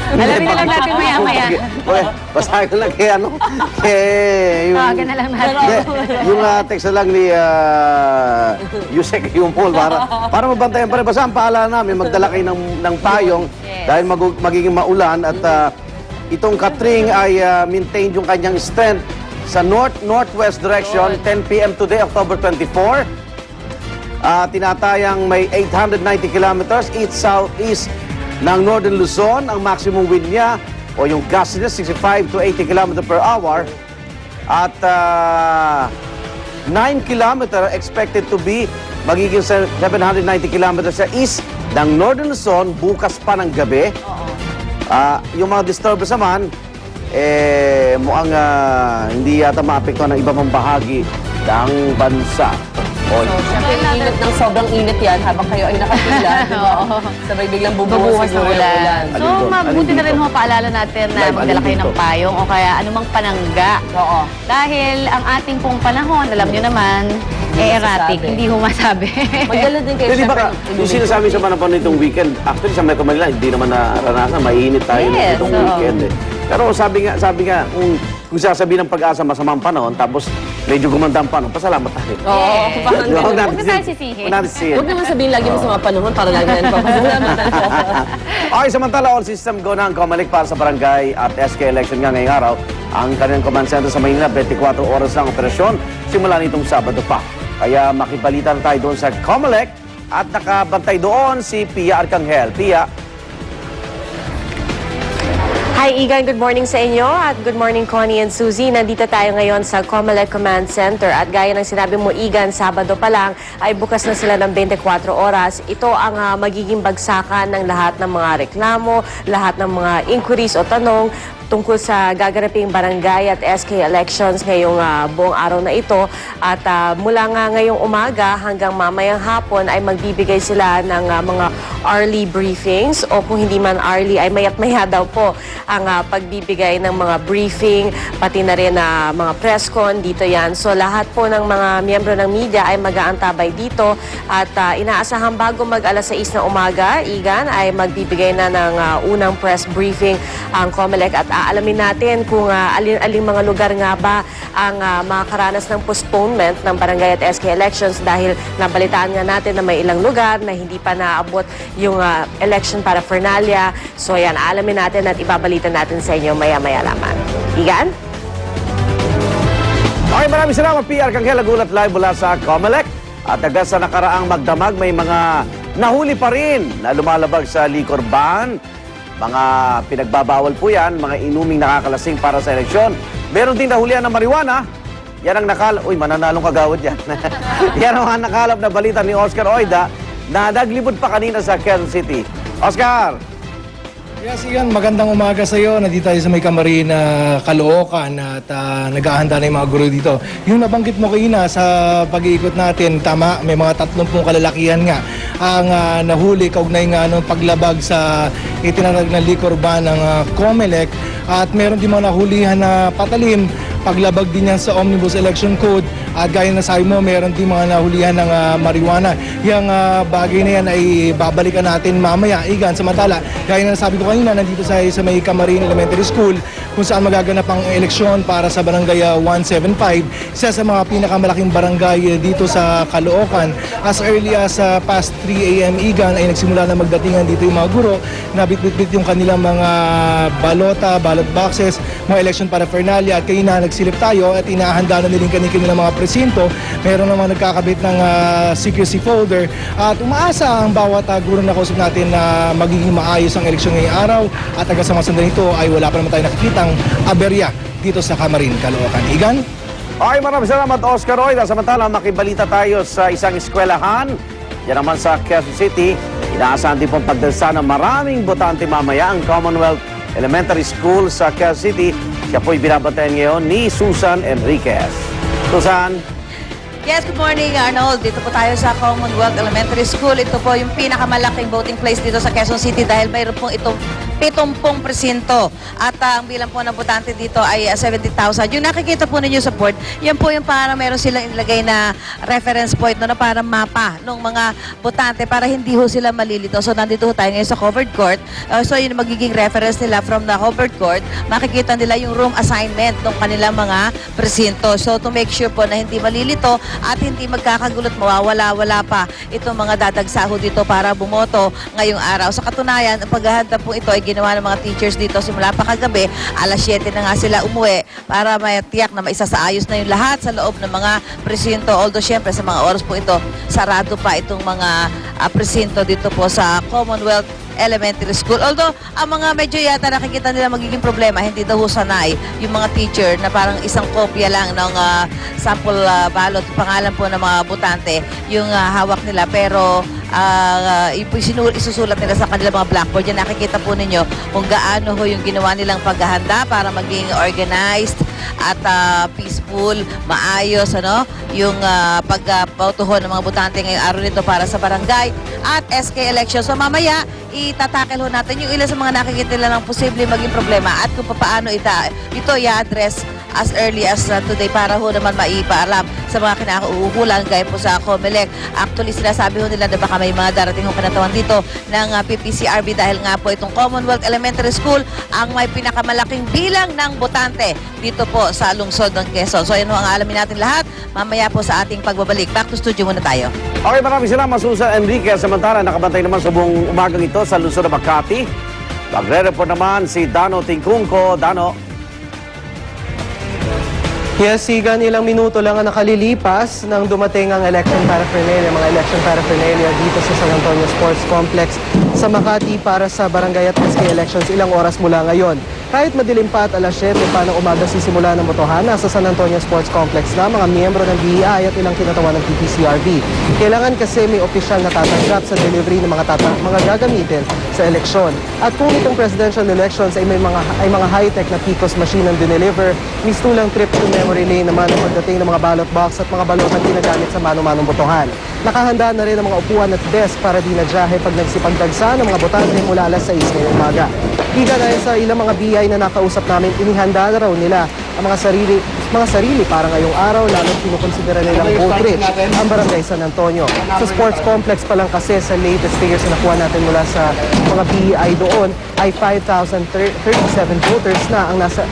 Alamin na lang natin maya-maya. Basahin ko lang kay ano. Tawagan na lang natin. Yung text na lang ni Yusek yung Paul para mabantayan pa rin. Basta ang paalala namin, magdala kayo ng payong dahil magiging maulan at itong Katring ay maintain yung kanyang strength sa north-northwest direction, 10 p.m. today, October 24. Tinatayang may 890 kilometers east-southeast ng Northern Luzon. Ang maximum wind niya o yung gust niya, 65 to 80 km per hour. At 9 kilometer expected to be magiging 790 kilometers sa east ng Northern Luzon bukas pa ng gabi. Yung mga disturbance naman, mukhang hindi yata maapektuhan ng iba pang bahagi ng bansa. So, syempre, init ng sobrang init yan habang kayo ay nakapila, di ba? Sabay biglang bubuhos ng ulan. So, mabuti na rin ho paalala natin na magdala kayo ng payong o kaya anumang panangga. Oo. Dahil ang ating pong panahon, alam nyo naman, erratic, hindi ho masabi. Magdala din kayo, Di ba yung sinasabi sa panahon nitong weekend, actually sa Metro Manila, hindi naman naranasan, mainit tayo nitong weekend. Pero sabi nga, kung sasabihin ng Pag-asa masamang panahon, tapos medyo gumanda ang panahon, pasalamat tayo. Oo, Huwag na tayo sisihin. Huwag naman sabihin lagi mo sa mga panahon para lagi na papasalamat. Okay, samantala, all system go na ang COMELEC para sa barangay at SK election nga ngayong araw. Ang kanilang command center sa Maynila, 24 oras ng operasyon, simula nitong Sabado pa. Kaya makibalita na tayo doon sa COMELEC at nakabantay doon si Pia Arcangel. Pia. Hi, Igan. Good morning sa inyo at good morning, Connie and Suzy. Nandito tayo ngayon sa COMELEC Command Center at gaya ng sinabi mo, Igan, Sabado pa lang ay bukas na sila ng 24 oras. Ito ang magiging bagsakan ng lahat ng mga reklamo, lahat ng mga inquiries o tanong tungkol sa gaganaping barangay at SK elections ngayong buong araw na ito. At mula nga ngayong umaga hanggang mamayang hapon ay magbibigay sila ng mga early briefings o kung hindi man early ay mayat-maya daw po ang pagbibigay ng mga briefing, pati na rin mga press con dito yan. So lahat po ng mga miyembro ng media ay mag-aantabay dito at inaasahan bago mag-alas 6 ng umaga, Igan, ay magbibigay na ng unang press briefing ang COMELEC at aalamin natin kung alin-aling mga lugar nga ba ang makakaranas ng postponement ng barangay at SK elections dahil nabalitaan nga natin na may ilang lugar na hindi pa naabot yung election paraphernalia. So yan, aalamin natin at ibabalita natin sa inyo maya-maya lamang. Igan? Okay, maraming salamat, Pia Arcangel. Gulat live mula sa COMELEC. At agad sa nakaraang magdamag, may mga nahuli pa rin na lumalabag sa liquor ban. Mga pinagbabawal po yan, mga inuming nakakalasing para sa eleksyon. Meron din nahulihan ng marijuana. Yan ang Uy, mananalong kagawad yan. Yan ang nakalap na balita ni Oscar Oida na naglibot pa kanina sa Quezon City. Oscar! Yes, Igan, magandang umaga sa iyo. Nandito tayo sa may Camarines, Caloocan at nag-aahanda na yung mga guro dito. Yung nabanggit mo kanina sa pag-iikot natin, tama, may mga 30 kalalakihan nga ang nahuli kaugnay nga ng paglabag sa itinatag na liquor ban ng COMELEC at meron din mga nahulihan na patalim paglabag din yan sa Omnibus Election Code at gaya na sabi mo, meron din mga nahulihan ng marijuana. Yung bagay na yan ay babalikan natin mamaya, Igan. Samantala, gaya na sabi ko kanina, nandito sa may Camarines Elementary School kung saan magaganap ang eleksyon para sa barangay 175, isa sa mga pinakamalaking barangay dito sa Caloocan. As early as past 3 a.m. Igan ay nagsimula na magdatingan dito yung mga guro na bitbit yung kanilang mga ballot boxes, mga election paraphernalia at kayo na nagsilip tayo at inahanda na nilang kanilang mga presinto. Meron naman nagkakabit ng secrecy folder at umaasa ang bawat guro na kausap natin na magiging maayos ang eleksyon ngayong araw at hanggang sa mga sandali ito ay wala pa naman tayo nakikitang aberya dito sa Camarines, Caloocan. Igan? Okay, maraming salamat, Oscar Oida. Samantala, makibalita tayo sa isang eskwelahan. Yan naman sa Quezon City. Inaasahan din pong pagdalsa ng maraming botante mamaya ang Commonwealth Elementary School sa Quezon City. Siya po'y binabantayan ngayon ni Susan Enriquez. Susan? Yes, good morning, Arnold. Dito po tayo sa Commonwealth Elementary School. Ito po yung pinakamalaking voting place dito sa Quezon City dahil mayroon pong itong 70 presinto. At ang bilang po ng botante dito ay 70,000. Yung nakikita po ninyo sa board, yan po yung para meron silang ilagay na reference point no, na para mapa ng mga botante para hindi ho sila malilito. So nandito ho tayo ngayon sa covered court. So yun magiging reference nila from the covered court. Makikita nila yung room assignment ng kanilang mga presinto. So to make sure po na hindi malilito at hindi magkakagulot, mawawala-wala pa itong mga dadagsaho dito para bumoto ngayong araw. Sa katunayan, ang paghahanda po ito ay ginawa ng mga teachers dito simula pa kagabi. Alas 7 na nga sila umuwi para matiyak na maisasaayos na yung lahat sa loob ng mga presinto. Although syempre sa mga oras po ito, sarado pa itong mga presinto dito po sa Commonwealth Elementary School. Although, ang mga medyo yata nakikita nila magiging problema, hindi daw sanay yung mga teacher na parang isang kopya lang ng sample ballot, pangalan po ng mga botante, yung hawak nila. Pero, isusulat nila sa kanilang mga blackboard. Yan nakikita po ninyo kung gaano ho yung ginawa nilang paghahanda para maging organized at peaceful, maayos, ano, yung pagbotoho ng mga botante ngayong araw nito para sa barangay at SK election. So mamaya, itatakel ho natin yung ilan sa mga nakikita nila ng posible maging problema at kung paano ito i-address as early as today para ho naman maipaalam sa mga kinakauukulan gaya po sa COMELEC. Actually, sinasabi ho nila na baka may mga darating ho kinatawan dito ng PPCRB dahil nga po itong Commonwealth Elementary School ang may pinakamalaking bilang ng botante dito po sa lungsod ng Quezon. So, yan ho ang alamin natin lahat mamaya po sa ating pagbabalik. Back to studio muna tayo. Okay, maraming salamat, Susan Enriquez. Samantala, nakabantay naman sa buong umagang ito sa lungsod ng Makati. Magre-report naman si Dano Tingkungko. Dano. Yes, Sigan, ilang minuto lang ang nakalilipas nang dumating ang election paraphernalia, mga election paraphernalia dito sa San Antonio Sports Complex sa Makati para sa barangay at SK elections ilang oras mula ngayon. Kahit madilim pa at alas 7 pa ng umaga sisimula ng botohan, nasa San Antonio Sports Complex na mga miyembro ng BEI at ilang kinatawan ng PPCRB. Kailangan kasi may opisyal na tatanggap sa delivery ng mga gagamitin sa eleksyon. At kung itong presidential elections ay may mga high-tech na PICOS machine ang dineliver, mistulang trip to memory lane naman ang pagdating ng mga ballot box at mga balot na ginagamit sa mano-manong botohan. Nakahanda na rin ang mga upuan at desk para di nadyahe pag nagsipagdagsa ng mga botante mula alas 6 ngayong umaga. Higa dahil sa ilang mga BI na nakausap namin, inihanda na raw nila ang mga sarili para ngayong araw, lalo kinukonsidera nilang vote rich ang barangay San Antonio. Sa sports complex pa lang kasi sa latest figures na nakuha natin mula sa mga BI doon ay 5,037 voters na ang nasa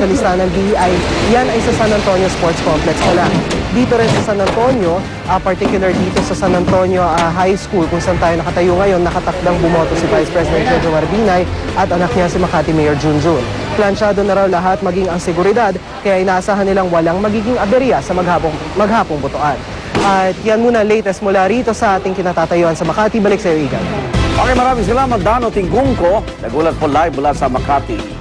listahan ng BEI. Yan ay sa San Antonio Sports Complex pala. Dito rin sa San Antonio, particular dito sa San Antonio High School kung saan tayo nakatayo ngayon, nakatakdang bumoto si Vice President Jojo Marbinay at anak niya si Makati Mayor Junjun. Plansyado na raw lahat maging ang seguridad, kaya inaasahan nilang walang magiging aberya sa maghapong botoan. At yan muna latest mula rito sa ating kinatatayuan sa Makati. Balik sa iyo, Igan. Okay, maraming salamat, Dano Tingkungko. Nagulat po live mula sa Makati.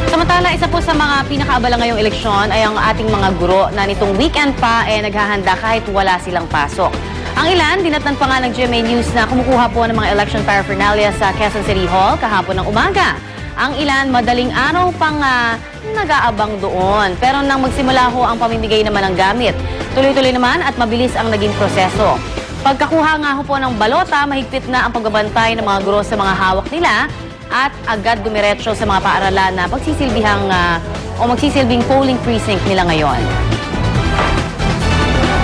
Samantala, isa po sa mga pinakaabala ngayong eleksyon ay ang ating mga guro na nitong weekend pa naghahanda kahit wala silang pasok. Ang ilan, dinatnan pa nga ng GMA News na kumukuha po ng mga election paraphernalia sa Quezon City Hall kahapon ng umaga. Ang ilan, madaling araw pang nag-aabang doon. Pero nang magsimula ho ang pamimigay naman ng gamit, tuloy-tuloy naman at mabilis ang naging proseso. Pagkakuha nga ho po ng balota, mahigpit na ang pagbabantay ng mga guro sa mga hawak nila at agad dumiretso sa mga paaralan na magsisilbing polling precinct nila ngayon.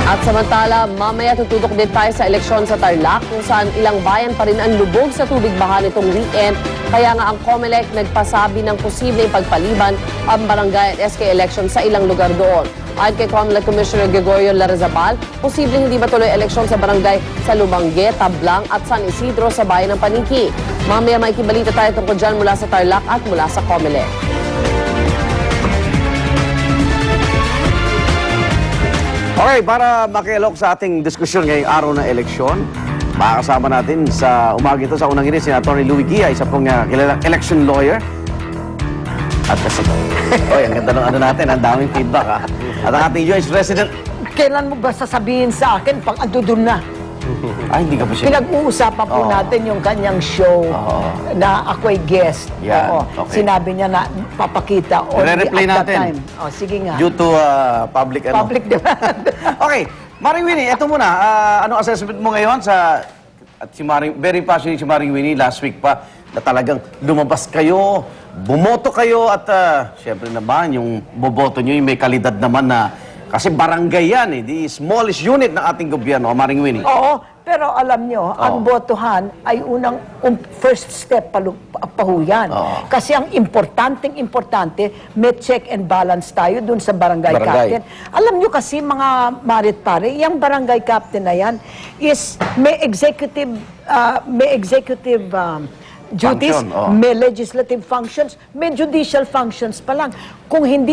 At samantala, mamaya tututok din tayo sa eleksyon sa Tarlac kung saan ilang bayan pa rin ang lubog sa tubig baha nitong weekend. Kaya nga ang COMELEC nagpasabi ng posibleng pagpaliban ang barangay at SK election sa ilang lugar doon. Ayon kay COMELEC Commissioner Gregorio Larrazabal, posibleng hindi matuloy eleksyon sa barangay sa Lumangge, Tablang at San Isidro sa bayan ng Paniki. Mamaya maikibalita tayo tungkol dyan mula sa Tarlac at mula sa COMELEC. Okay, para makialok sa ating diskusyon ngayong araw ng eleksyon, makakasama natin sa umaga ito sa unang ini si Atty. Louie Guia, isa pong kilalang election lawyer. At kasi, ang ganda ng natin, ang daming feedback ha. At ang ating Vice President. Kailan mo ba sasabihin sa akin pag andudun na? Ay, hindi ka pa siya. Pinag-uusapan po natin yung kanyang show na ako'y guest. Yan, Oo. okay. Sinabi niya na papakita only Re-replay at that natin. time. Oh, sige nga. Due to public Public demand. Okay, Maring Winnie, eto muna. Anong assessment mo ngayon sa at very passionate si Maring Winnie last week pa na talagang lumabas kayo, bumoto kayo at syempre naman yung boboto nyo yung may kalidad naman na kasi barangay yan the smallest unit ng ating gobyerno, Maring Winnie. Oo, pero alam nyo, ang botohan ay unang first step pa ho yan. Kasi ang importante, may check and balance tayo dun sa barangay captain. Alam nyo kasi mga marit pare, yung barangay captain na yan is may executive duties, Function, may legislative functions, may judicial functions pa lang. Kung hindi